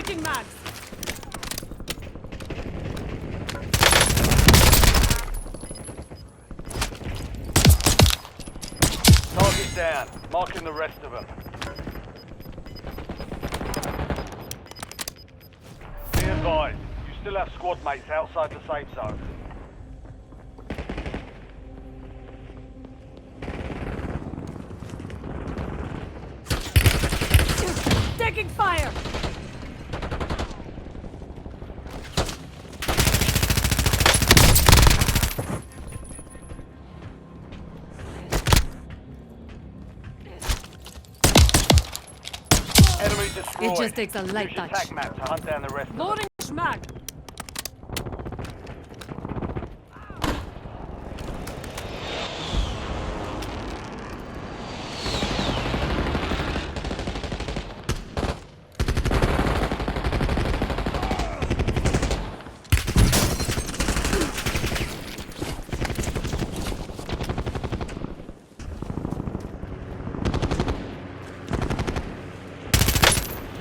Switching mags. Target down. Marking the rest of them. Be advised, you still have squad mates outside the safe zone. Taking fire! Enemy destroyed. It just takes a light Use your touch. attack map to hunt down the rest of them. Loading mag.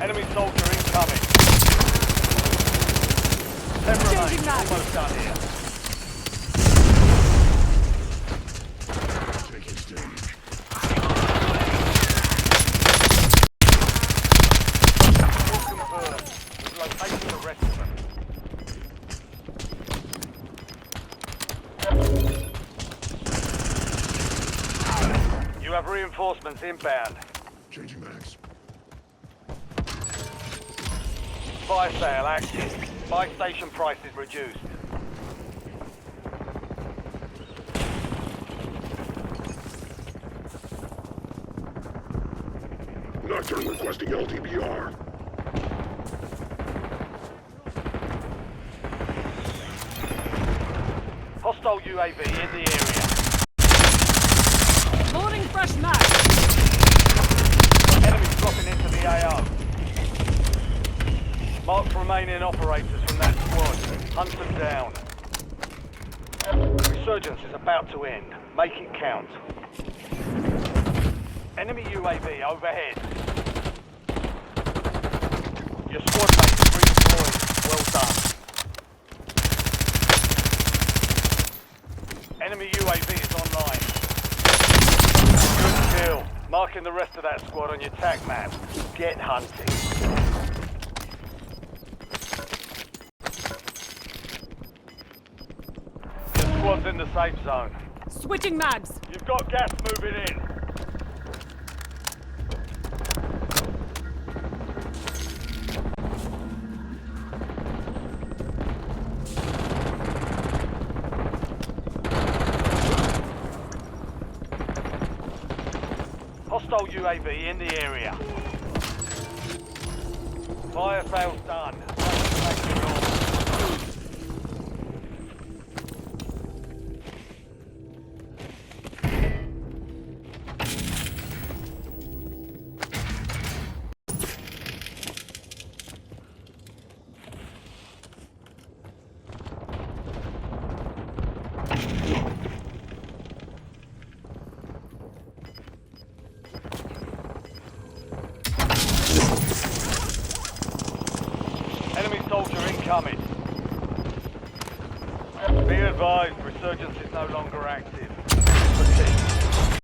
Enemy soldier incoming. 10 remain. Almost done here. Take his damage. All confirmed. We've located the rest of them. You have reinforcements inbound. Changing mags. Fire sale active. Buy station prices reduced. Nocturne requesting LTBR. Hostile UAV in the area. Loading fresh mag. Enemies dropping into the AO. Mark remaining operators from that squad. Hunt them down. Resurgence is about to end. Make it count. Enemy UAV overhead. Your squad mates redeployed. Well done. Enemy UAV is online. Good kill. Marking the rest of that squad on your tac map. Get hunting. Squad's in the safe zone. Switching mags. You've got gas moving in. Hostile UAV in the area. Fire sales done. Back to normal. Enemy soldier incoming. Be advised, resurgence is no longer active.